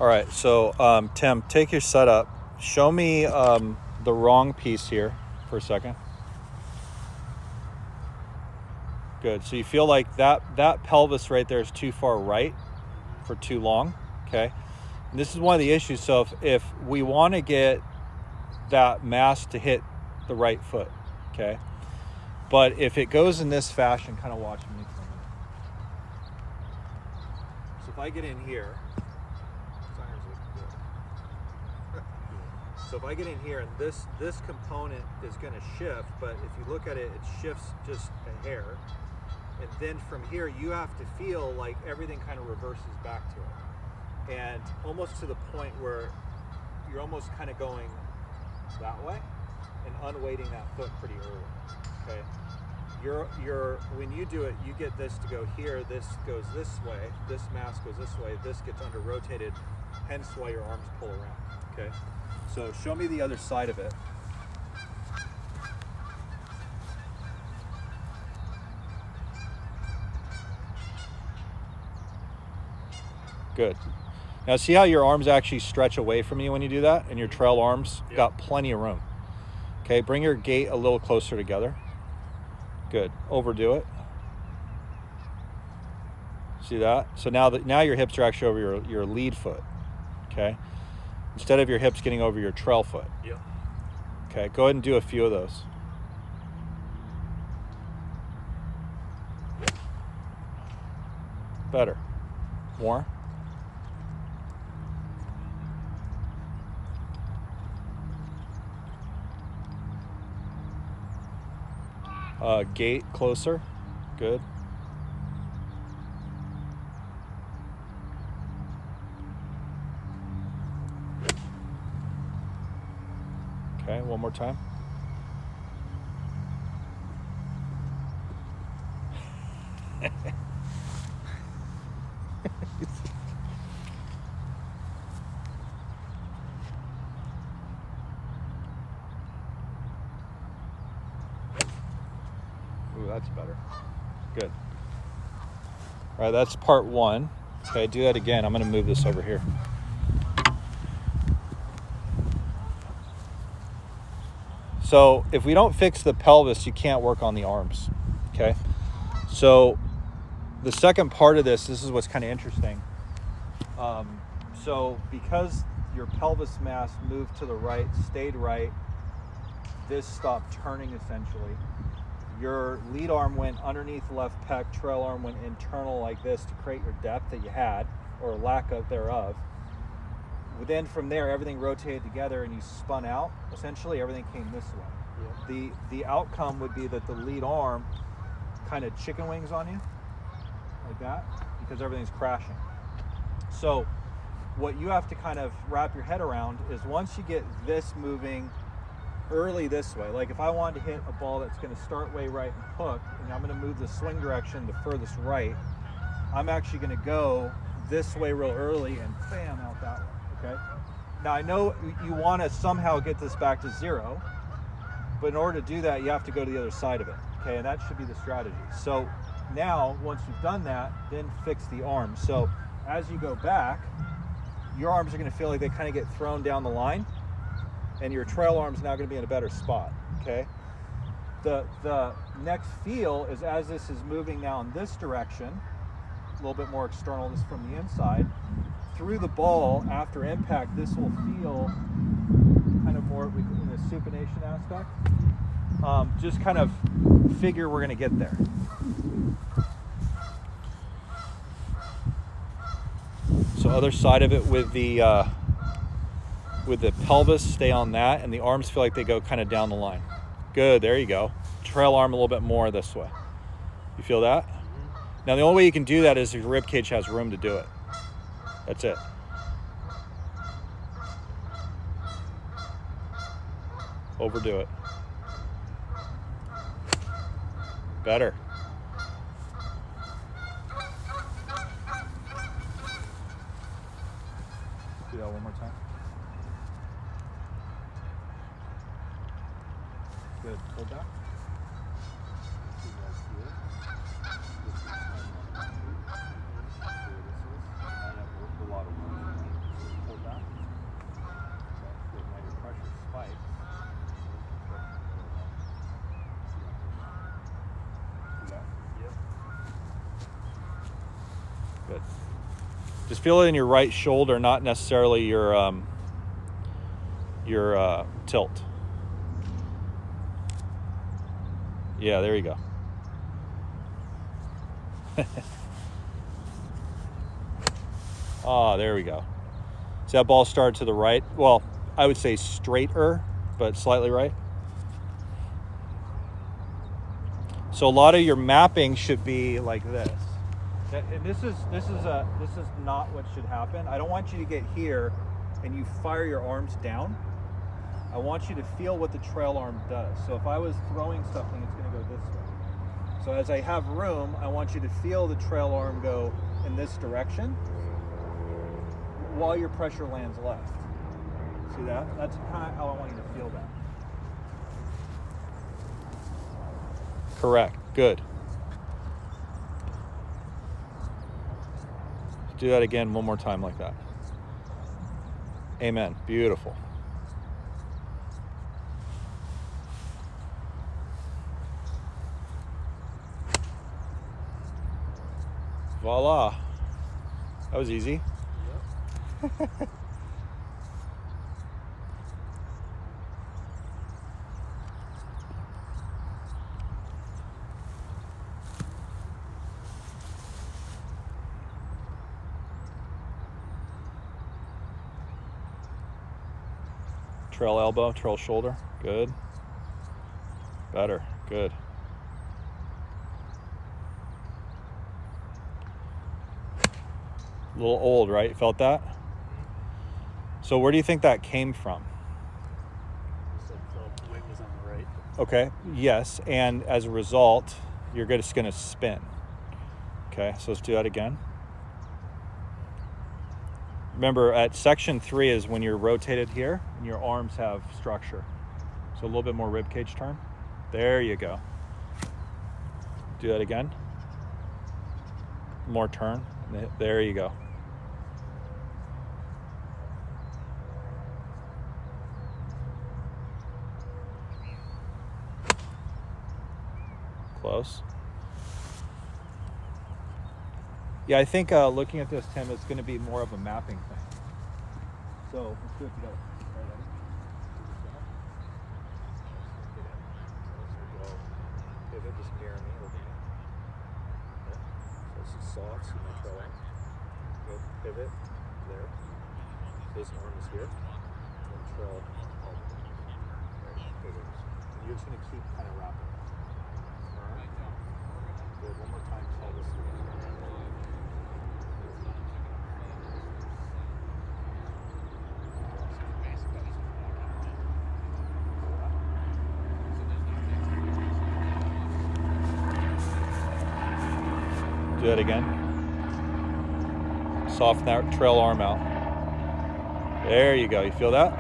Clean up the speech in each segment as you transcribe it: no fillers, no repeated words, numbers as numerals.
All right, so Tim, take your setup. Show me the wrong piece here for a second. Good. So you feel like that pelvis right there is too far right for too long. Okay. And this is one of the issues. So if we want to get that mass to hit the right foot, okay. But if it goes in this fashion, kind of watch me for a minute. So if I get in here, so if I get in here and this component is going to shift, but if you look at it, it shifts just a hair. And then from here, you have to feel like everything kind of reverses back to it. And almost to the point where you're almost kind of going that way and unweighting that foot pretty early, okay? When you do it, you get this to go here, this goes this way, this mass goes this way, this gets under rotated, hence why your arms pull around, okay? So show me the other side of it. Good. Now see how your arms actually stretch away from you when you do that, and your trail arms got plenty of room. Okay, bring your gait a little closer together. Good. Overdo it. See that? So now your hips are actually over your lead foot. Okay. Instead of your hips getting over your trail foot. Yep. Okay, go ahead and do a few of those. Better. More. Gait closer. Good. Okay, one more time. Ooh, that's better. Good. All right, that's part one. Okay, do that again. I'm going to move this over here. So if we don't fix the pelvis, you can't work on the arms, okay? So the second part of this is what's kind of interesting. So because your pelvis mass moved to the right, stayed right, this stopped turning essentially. Your lead arm went underneath left pec, trail arm went internal like this to create your depth that you had, or lack of thereof. Then from there, everything rotated together and you spun out. Essentially, everything came this way. Yeah. The outcome would be that the lead arm kind of chicken wings on you, like that, because everything's crashing. So what you have to kind of wrap your head around is once you get this moving early this way, like if I wanted to hit a ball that's going to start way right and hook, and I'm going to move the swing direction the furthest right, I'm actually going to go this way real early and bam, out that way. Okay. Now I know you want to somehow get this back to zero, but in order to do that, you have to go to the other side of it. Okay, and that should be the strategy. So now, once you've done that, then fix the arms. So as you go back, your arms are going to feel like they kind of get thrown down the line, and your trail arm's now going to be in a better spot. Okay. The next feel is as this is moving now in this direction, a little bit more external, this from the inside. Through the ball after impact, this will feel kind of more in the supination aspect. Just kind of figure we're going to get there. So other side of it with the pelvis, stay on that, and the arms feel like they go kind of down the line. Good, there you go. Trail arm a little bit more this way. You feel that? Now the only way you can do that is if your rib cage has room to do it. That's it. Overdo it. Better. Do that one more time. Good. Hold that. Just feel it in your right shoulder, not necessarily your tilt. Yeah, there you go. Ah, there we go. See that ball started to the right? Well, I would say straighter, but slightly right. So a lot of your mapping should be like this. And this is not what should happen. I don't want you to get here and you fire your arms down. I want you to feel what the trail arm does. So if I was throwing something, it's going to go this way. So as I have room, I want you to feel the trail arm go in this direction while your pressure lands left. See that? That's kind of how I want you to feel that. Correct. Good. Do that again one more time like that. Amen. Beautiful. Voila. That was easy. Yep. Trail elbow, trail shoulder. Good. Better. Good. A little old, right? You felt that? So where do you think that came from? The weight was on the right. Okay, yes, and as a result, you're just going to spin. Okay, so let's do that again. Remember, at section 3 is when you're rotated here and your arms have structure. So a little bit more rib cage turn. There you go. Do that again. More turn. There you go. Close. Yeah, I think looking at this, Tim, is going to be more of a mapping thing. So let's do it together. All right, ready? Pivot, just mirror me. Okay. So this is soft, so my trail arm. Go pivot there. This arm is here. And trail elbow. There, pivot. And you're just going to keep kind of wrapping. Turn. Good. One more time. Pelvis again. Do that again. Soften that trail arm out. There you go. You feel that?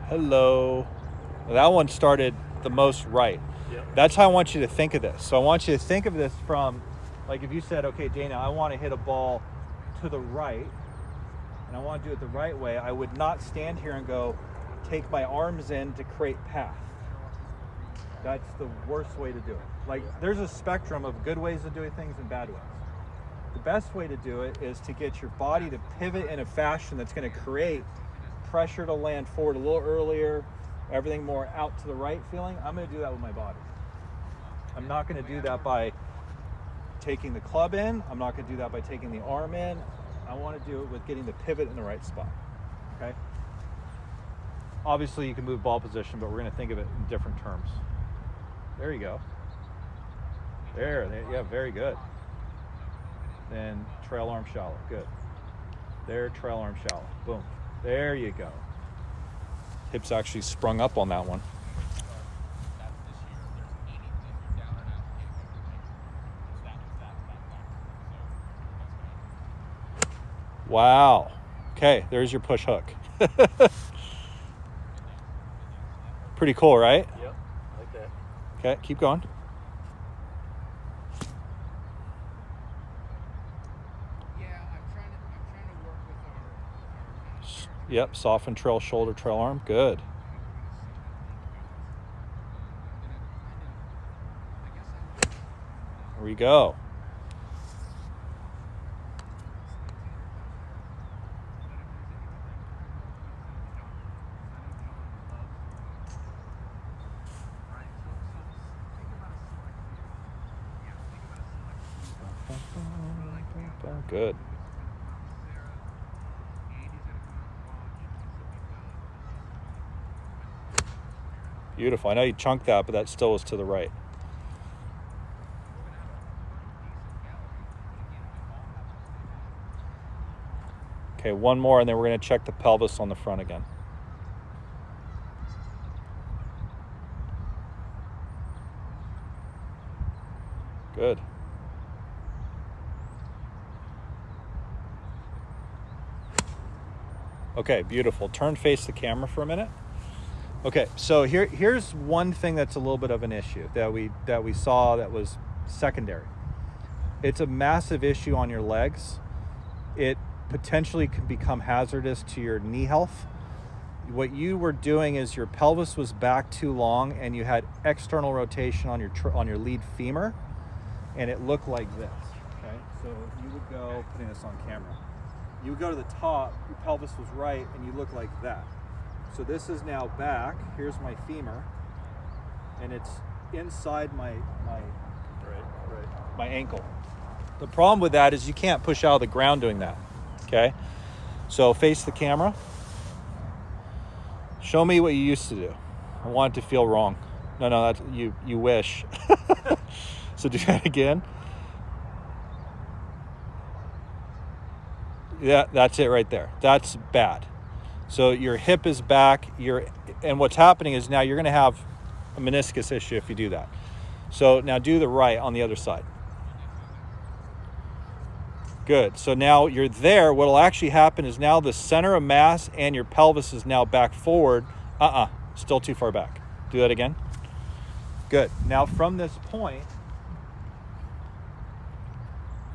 Hello. That one started the most right. Yep. That's how I want you to think of this. So I want you to think of this from, like if you said, okay, Dana, I want to hit a ball to the right, and I want to do it the right way, I would not stand here and go, take my arms in to create path. That's the worst way to do it. Like, there's a spectrum of good ways of doing things and bad ways. The best way to do it is to get your body to pivot in a fashion that's going to create pressure to land forward a little earlier, everything more out to the right feeling. I'm going to do that with my body. I'm not going to do that by taking the club in. I'm not going to do that by taking the arm in. I want to do it with getting the pivot in the right spot. Okay? Obviously, you can move ball position, but we're going to think of it in different terms. There you go. There, yeah, very good. Then trail arm shallow, good. There, trail arm shallow, boom. There you go. Hips actually sprung up on that one. Wow. Okay, there's your push hook. Pretty cool, right? Yep, I like that. Okay, keep going. Yep, soften trail shoulder, trail arm. Good. go. Good. Beautiful. I know you chunked that, but that still was to the right. Okay, one more, and then we're going to check the pelvis on the front again. Good. Okay, beautiful. Turn face the camera for a minute. Okay, so here's one thing that's a little bit of an issue that we saw that was secondary. It's a massive issue on your legs. It potentially can become hazardous to your knee health. What you were doing is your pelvis was back too long and you had external rotation on your lead femur, and it looked like this. Okay, so you would go, putting this on camera, you would go to the top, your pelvis was right, and you look like that. So this is now back. Here's my femur, and it's inside my ankle. The problem with that is you can't push out of the ground doing that. Okay, so face the camera. Show me what you used to do. I want it to feel wrong. No, that's you wish. So do that again. Yeah, that's it right there. That's bad. So your hip is back, and what's happening is now you're going to have a meniscus issue if you do that. So now do the right on the other side. Good. So now you're there. What will actually happen is now the center of mass and your pelvis is now back forward. Still too far back. Do that again. Good. Now from this point,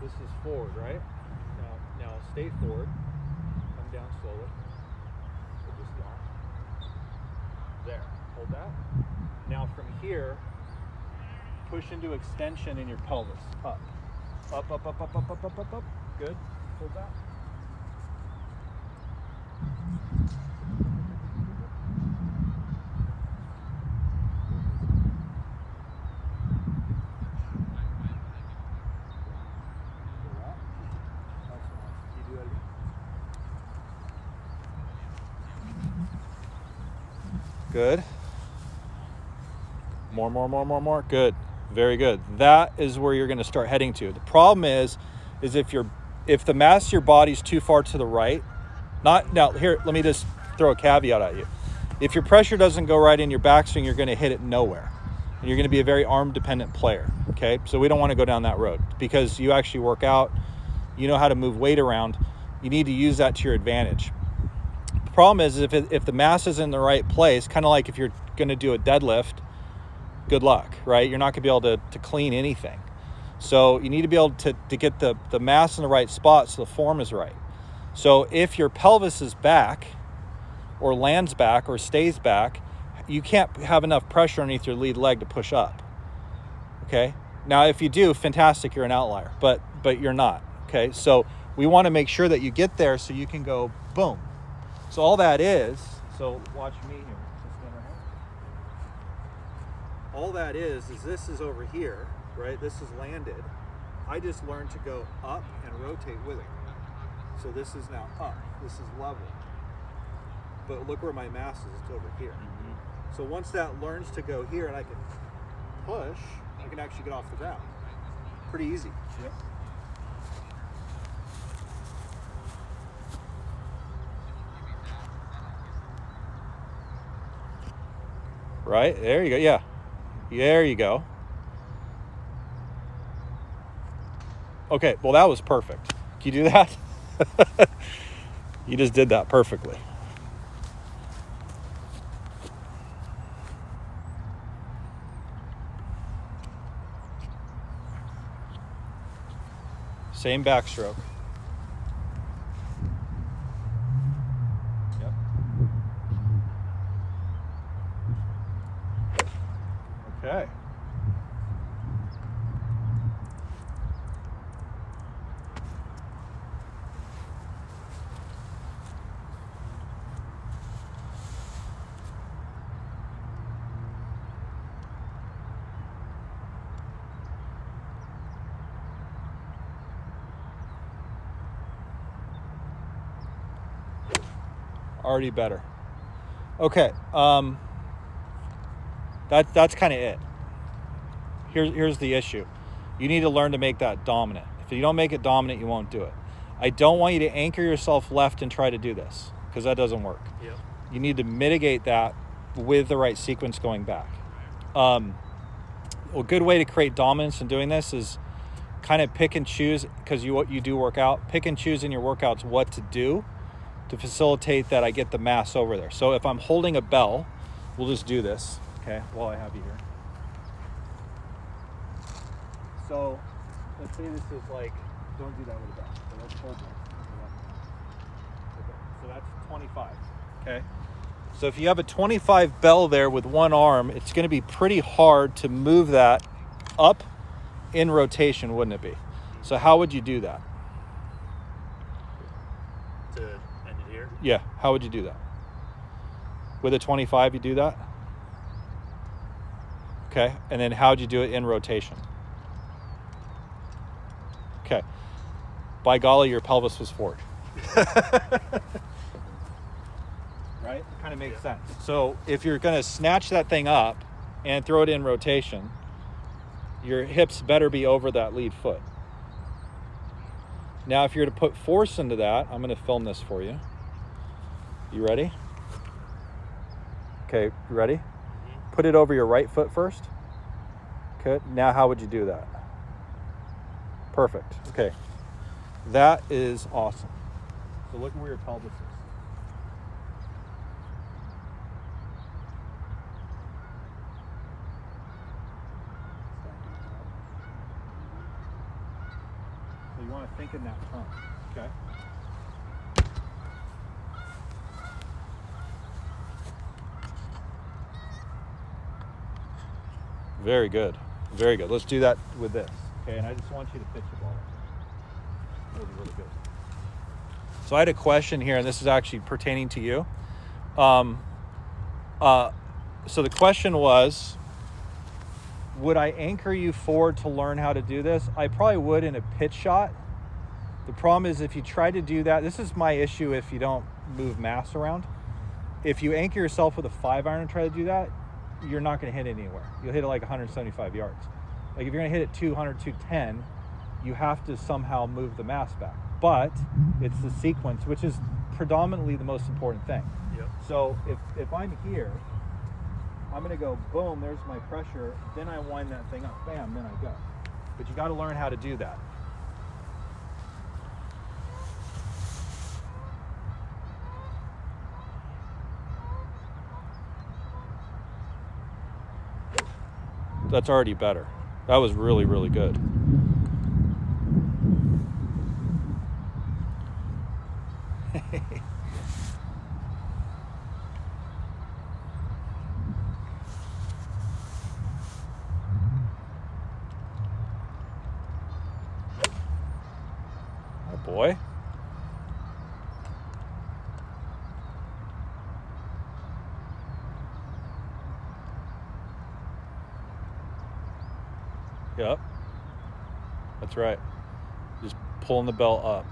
this is forward, right? Now stay forward. Come down slowly. So just down. There. Hold that. Now from here, push into extension in your pelvis. Up. Up, up, up, up, up, up, up, up, up. Good. Hold that. Good. More. Good. Very good. That is where you're going to start heading to. The problem is if the mass of your body's too far to the right, here, let me just throw a caveat at you. If your pressure doesn't go right in your backswing, you're going to hit it nowhere. And you're going to be a very arm dependent player. Okay. So we don't want to go down that road because you actually work out, you know how to move weight around. You need to use that to your advantage. The problem is if the mass is in the right place, kind of like if you're going to do a deadlift, good luck, right? You're not going to be able to clean anything. So you need to be able to get the mass in the right spot so the form is right. So if your pelvis is back or lands back or stays back, you can't have enough pressure underneath your lead leg to push up. Okay? Now, if you do, fantastic, you're an outlier, but you're not. Okay? So we want to make sure that you get there so you can go boom. So all that is, so watch me here. All that is this is over here, right? This is landed. I just learned to go up and rotate with it. So this is now up. This is level. But look where my mass is. It's over here. Mm-hmm. So once that learns to go here and I can push, I can actually get off the ground. Pretty easy. Yep. Right? There you go. Yeah. There you go. Okay, well that was perfect. Can you do that? You just did that perfectly. Same backstroke. Yep. Okay. Already better. Okay. That's kind of it. Here's the issue. You need to learn to make that dominant. If you don't make it dominant, you won't do it. I don't want you to anchor yourself left and try to do this, because that doesn't work. Yep. You need to mitigate that with the right sequence going back. A good way to create dominance in doing this is kind of pick and choose, because you do work out, pick and choose in your workouts what to do to facilitate that I get the mass over there. So if I'm holding a bell, we'll just do this, okay, while I have you here. So let's say this is like, don't do that with a bell. So let's hold this. Okay. So that's 25, okay? So if you have a 25 bell there with one arm, it's going to be pretty hard to move that up in rotation, wouldn't it be? So how would you do that? To end it here? Yeah, how would you do that? With a 25, you do that? Okay, and then how'd you do it in rotation? Okay, by golly, your pelvis was forward. Right? It kind of makes sense. So if you're going to snatch that thing up and throw it in rotation, your hips better be over that lead foot. Now, if you're to put force into that, I'm going to film this for you. You ready? Okay, you ready? Put it over your right foot first. Okay, now how would you do that? Perfect. Okay, that is awesome. So look where your pelvis is. So you want to think in that term, okay? Very good. Very good. Let's do that with this. Okay, and I just want you to pitch the ball. Really, really good. So I had a question here, and this is actually pertaining to you. So the question was, would I anchor you forward to learn how to do this? I probably would in a pitch shot. The problem is if you try to do that, this is my issue if you don't move mass around. If you anchor yourself with a 5-iron and try to do that, you're not going to hit it anywhere. You'll hit it like 175 yards. Like if you're going to hit it 200, 210, you have to somehow move the mass back. But it's the sequence, which is predominantly the most important thing. Yep. So if I'm here, I'm going to go, boom, there's my pressure. Then I wind that thing up, bam, then I go. But you got to learn how to do that. That's already better. That was really, really good. Oh boy. Yep. That's right. Just pulling the bell up.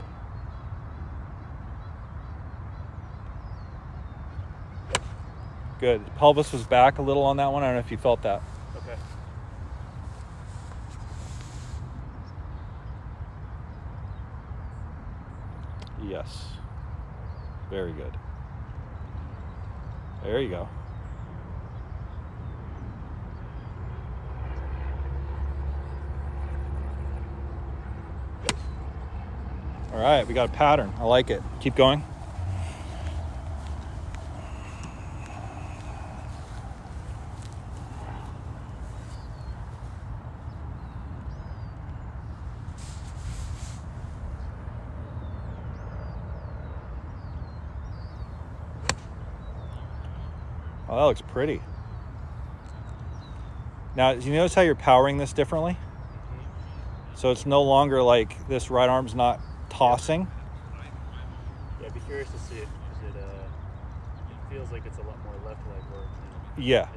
Good. Pelvis was back a little on that one. I don't know if you felt that. Okay. Yes. Very good. There you go. All right, we got a pattern. I like it. Keep going. Oh, that looks pretty. Now, do you notice how you're powering this differently? So it's no longer like this right arm's not tossing. Yeah, I'd be curious to see it because it feels like it's a lot more left leg work. Yeah.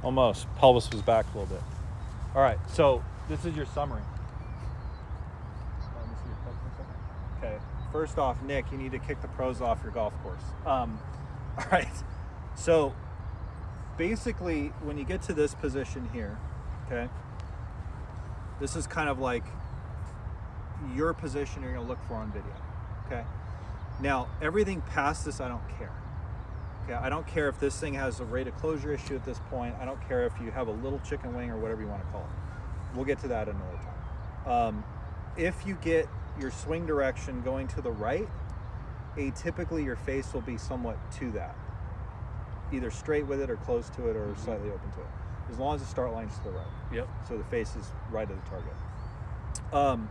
Almost. Pelvis was back a little bit. All right, so this is your summary. Let me see your pelvis for a second. Okay, first off, Nick, you need to kick the pros off your golf course. All right, so basically when you get to this position here, okay, this is kind of like your position you're gonna look for on video, okay? Now, everything past this, I don't care. Okay, I don't care if this thing has a rate of closure issue at this point. I don't care if you have a little chicken wing or whatever you want to call it. We'll get to that another time. If you get your swing direction going to the right, atypically your face will be somewhat to that. Either straight with it or close to it or slightly open to it. As long as the start line's to the right. Yep. So the face is right of the target.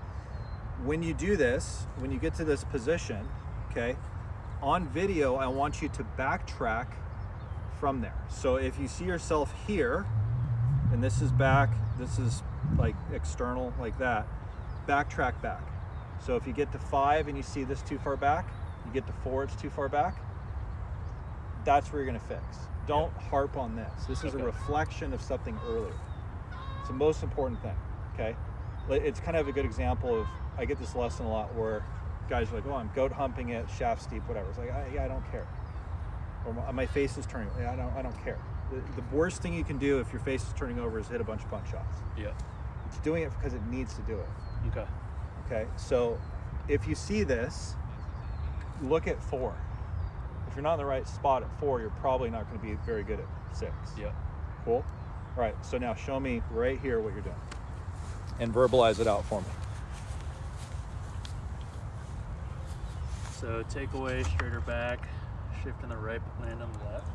When you do this, when you get to this position, okay, on video, I want you to backtrack from there. So if you see yourself here, and this is back, this is like external, like that, backtrack back. So if you get to 5 and you see this too far back, you get to 4, it's too far back, that's where you're gonna fix. Don't harp on this. This is a reflection of something earlier. It's the most important thing, okay? It's kind of a good example of, I get this lesson a lot where guys are like, oh, I'm goat humping it, shaft steep, whatever. It's like, I don't care. Or my face is turning, I don't care. The worst thing you can do if your face is turning over is hit a bunch of punt shots. Yeah. It's doing it because it needs to do it. Okay. Okay, so if you see this, look at 4. If you're not in the right spot at 4, you're probably not going to be very good at 6. Yeah. Cool? All right, so now show me right here what you're doing. And verbalize it out for me. So takeaway, straighter back, shift in the right, land on the left.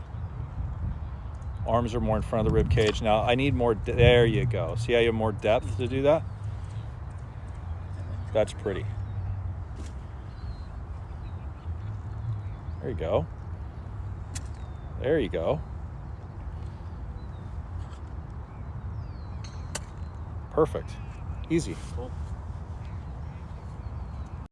Arms are more in front of the rib cage. Now I need more, there you go. See how you have more depth to do that? That's pretty. There you go. There you go. Perfect. Easy. Cool.